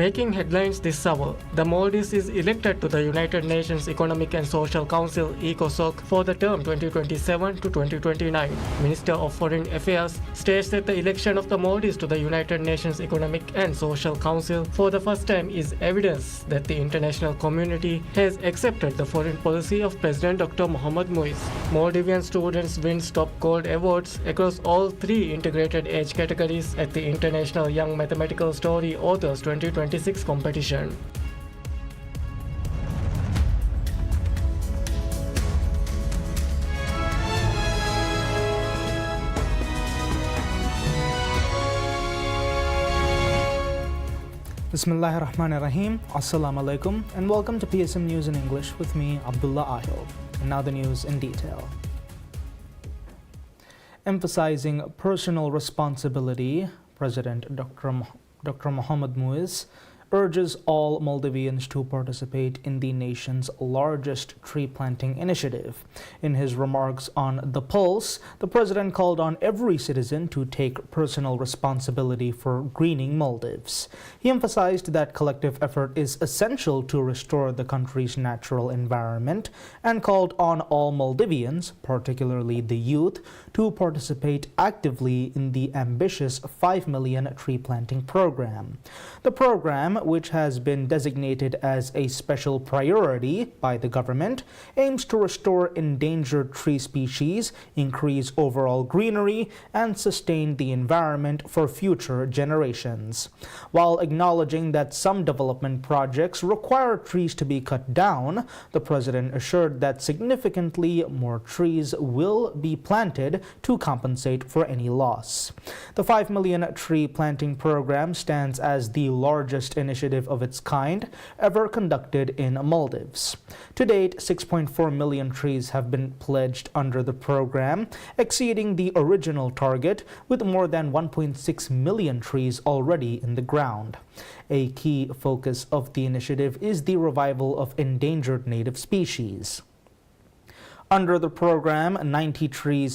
Making headlines this summer, the Maldives is elected to the United Nations Economic and Social Council (ECOSOC) for the term 2027 to 2029. Minister of Foreign Affairs states that the election of the Maldives to the United Nations Economic and Social Council for the first time is evidence that the international community has accepted the foreign policy of President Dr. Mohamed Muiz. Maldivian students win Top Gold Awards across all three integrated age categories at the International Young Mathematical Story Authors 2026 competition. Bismillahir Rahmanir Rahim. Assalamu alaikum and welcome to PSM News in English with me, Abdullah Ahil. And now the news in detail. Emphasizing personal responsibility, President Dr. Mohamed Muiz urges all Maldivians to participate in the nation's largest tree planting initiative. In his remarks on The Pulse, the president called on every citizen to take personal responsibility for greening Maldives. He emphasized that collective effort is essential to restore the country's natural environment and called on all Maldivians, particularly the youth, to participate actively in the ambitious 5 million tree planting program. The program, which has been designated as a special priority by the government, aims to restore endangered tree species, increase overall greenery, and sustain the environment for future generations. While acknowledging that some development projects require trees to be cut down, the president assured that significantly more trees will be planted to compensate for any loss. The 5 million tree planting program stands as the largest initiative of its kind ever conducted in Maldives. To date, 6.4 million trees have been pledged under the program, exceeding the original target, with more than 1.6 million trees already in the ground. A key focus of the initiative is the revival of endangered native species. Under the program, 90 tree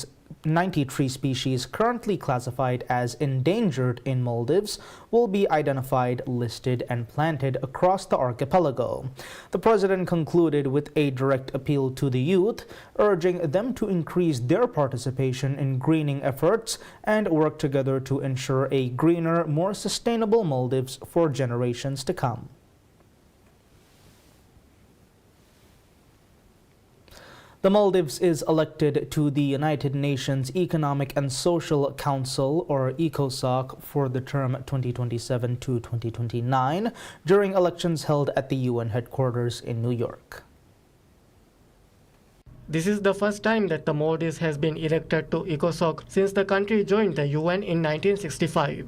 species currently classified as endangered in Maldives will be identified, listed, and planted across the archipelago. The president concluded with a direct appeal to the youth, urging them to increase their participation in greening efforts and work together to ensure a greener, more sustainable Maldives for generations to come. The Maldives is elected to the United Nations Economic and Social Council, or ECOSOC, for the term 2027 to 2029 during elections held at the UN headquarters in New York. This is the first time that the Maldives has been elected to ECOSOC since the country joined the UN in 1965.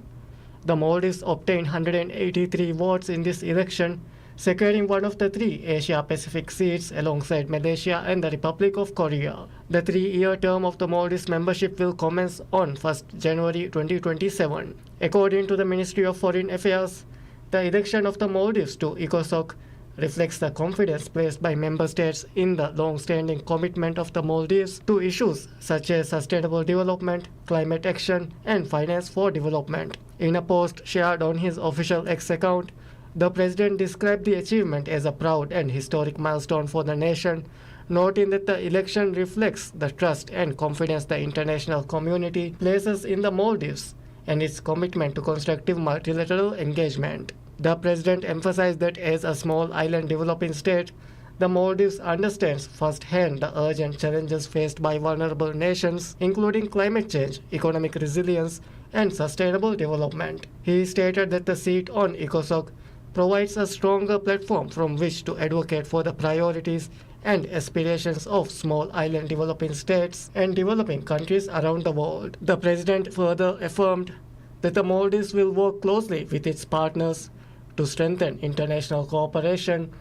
The Maldives obtained 183 votes in this election, securing one of the three Asia-Pacific seats alongside Malaysia and the Republic of Korea. The 3-year term of the Maldives membership will commence on 1st January 2027. According to the Ministry of Foreign Affairs, the election of the Maldives to ECOSOC reflects the confidence placed by member states in the long-standing commitment of the Maldives to issues such as sustainable development, climate action, and finance for development. In a post shared on his official X account, the president described the achievement as a proud and historic milestone for the nation, noting that the election reflects the trust and confidence the international community places in the Maldives and its commitment to constructive multilateral engagement. The president emphasized that as a small island developing state, the Maldives understands firsthand the urgent challenges faced by vulnerable nations, including climate change, economic resilience, and sustainable development. He stated that the seat on ECOSOC provides a stronger platform from which to advocate for the priorities and aspirations of small island developing states and developing countries around the world. The president further affirmed that the Maldives will work closely with its partners to strengthen international cooperation,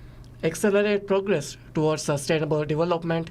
accelerate progress towards sustainable development,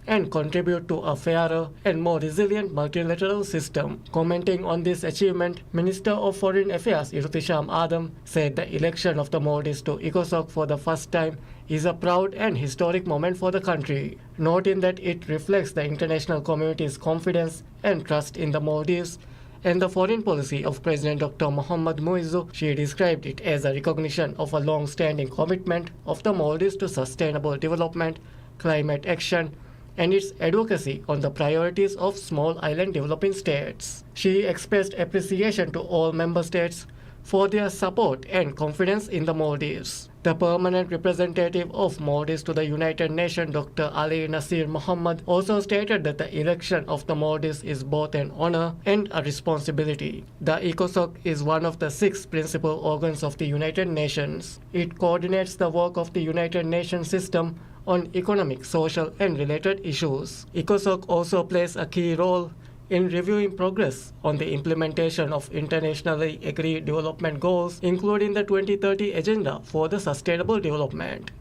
and contribute to a fairer and more resilient multilateral system. Commenting on this achievement, Minister of Foreign Affairs Irtisham Adam said the election of the Maldives to ECOSOC for the first time is a proud and historic moment for the country, noting that it reflects the international community's confidence and trust in the Maldives and the foreign policy of President Dr. Mohammad Muizzu, she described it as a recognition of a long-standing commitment of the Maldives to sustainable development, climate action, and its advocacy on the priorities of small island developing states. She expressed appreciation to all member states for their support and confidence in the Maldives. The permanent representative of Maldives to the United Nations, Dr. Ali Nasir Mohammed, also stated that the election of the Maldives is both an honor and a responsibility. The ECOSOC is one of the 6 principal organs of the United Nations. It coordinates the work of the United Nations system on economic, social, and related issues. ECOSOC also plays a key role in reviewing progress on the implementation of internationally agreed development goals, including the 2030 Agenda for the Sustainable Development.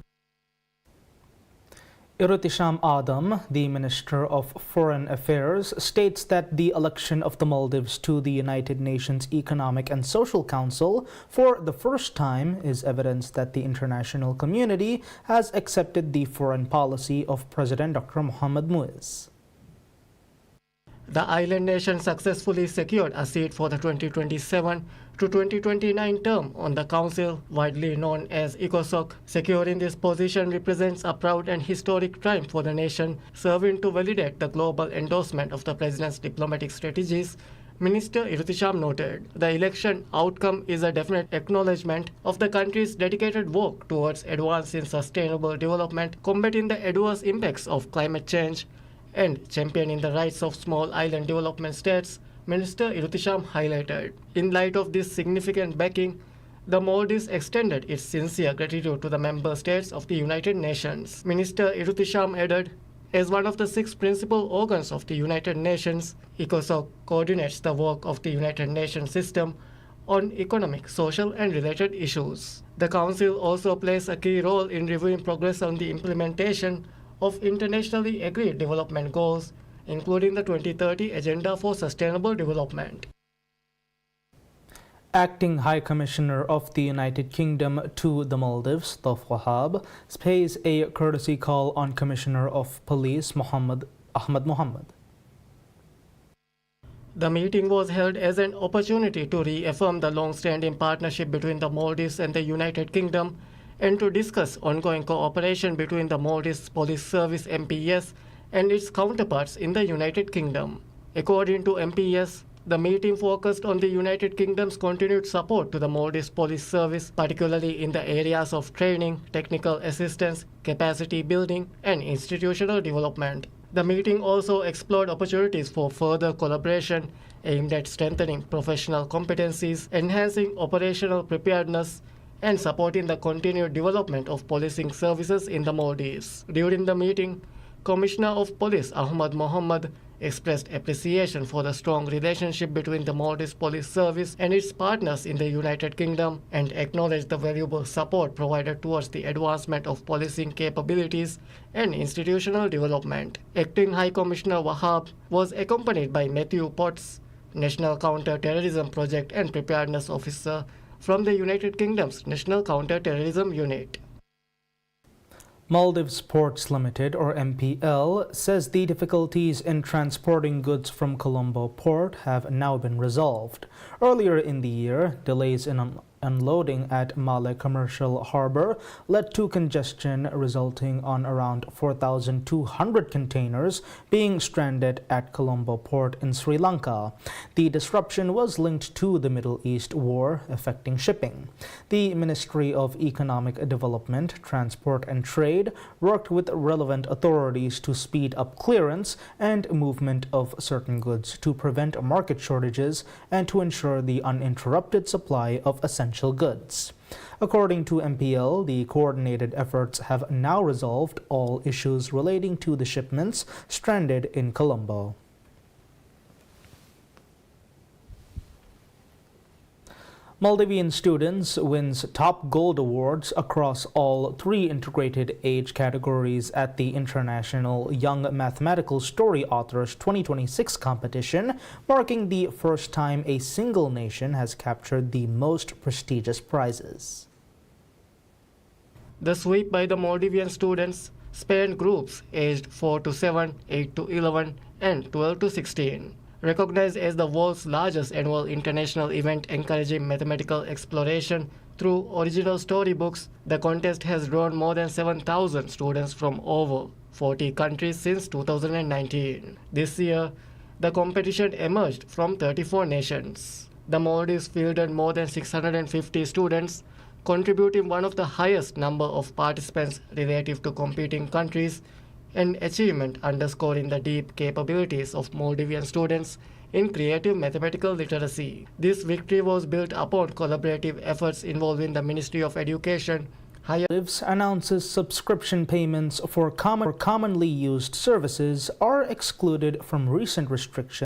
Irutisham Adam, the Minister of Foreign Affairs, states that the election of the Maldives to the United Nations Economic and Social Council for the first time is evidence that the international community has accepted the foreign policy of President Dr. Mohammad Muiz. The island nation successfully secured a seat for the 2027 to 2029 term on the council, widely known as ECOSOC. Securing this position represents a proud and historic triumph for the nation, serving to validate the global endorsement of the president's diplomatic strategies. Minister Irutisham noted, the election outcome is a definite acknowledgement of the country's dedicated work towards advancing sustainable development, combating the adverse impacts of climate change, and championing the rights of small island development states, Minister Irutisham highlighted. In light of this significant backing, the Maldives extended its sincere gratitude to the member states of the United Nations. Minister Irutisham added, as one of the 6 principal organs of the United Nations, ECOSOC coordinates the work of the United Nations system on economic, social, and related issues. The Council also plays a key role in reviewing progress on the implementation of internationally agreed development goals, including the 2030 Agenda for Sustainable Development. Acting High Commissioner of the United Kingdom to the Maldives, Tauf Wahab, pays a courtesy call on Commissioner of Police Ahmad Mohammed. The meeting was held as an opportunity to reaffirm the long-standing partnership between the Maldives and the United Kingdom and to discuss ongoing cooperation between the Maldives Police Service MPS and its counterparts in the United Kingdom. According to MPS, the meeting focused on the United Kingdom's continued support to the Maldives Police Service, particularly in the areas of training, technical assistance, capacity building, and institutional development. The meeting also explored opportunities for further collaboration aimed at strengthening professional competencies, enhancing operational preparedness, and supporting the continued development of policing services in the Maldives. During the meeting, Commissioner of Police Ahmad Mohammed expressed appreciation for the strong relationship between the Maldives Police Service and its partners in the United Kingdom and acknowledged the valuable support provided towards the advancement of policing capabilities and institutional development. Acting High Commissioner Wahab was accompanied by Matthew Potts, National Counter-Terrorism Project and Preparedness Officer from the United Kingdom's National Counter-Terrorism Unit. Maldives Ports Limited, or MPL, says the difficulties in transporting goods from Colombo Port have now been resolved. Earlier in the year, delays in unloading at Male Commercial Harbour led to congestion, resulting on around 4,200 containers being stranded at Colombo Port in Sri Lanka. The disruption was linked to the Middle East war affecting shipping. The Ministry of Economic Development, Transport and Trade worked with relevant authorities to speed up clearance and movement of certain goods to prevent market shortages and to ensure the uninterrupted supply of essential goods. According to MPL, the coordinated efforts have now resolved all issues relating to the shipments stranded in Colombo. Maldivian students wins top gold awards across all 3 integrated age categories at the International Young Mathematical Story Authors 2026 competition, marking the first time a single nation has captured the most prestigious prizes. The sweep by the Maldivian students spanned groups aged 4 to 7, 8 to 11, and 12 to 16. Recognized as the world's largest annual international event encouraging mathematical exploration through original storybooks, the contest has drawn more than 7,000 students from over 40 countries since 2019. This year, the competition emerged from 34 nations. The Maldives fielded more than 650 students, contributing one of the highest number of participants relative to competing countries, an achievement underscoring the deep capabilities of Maldivian students in creative mathematical literacy. This victory was built upon collaborative efforts involving the Ministry of Education, Higher Maldives announces subscription payments for commonly used services are excluded from recent restrictions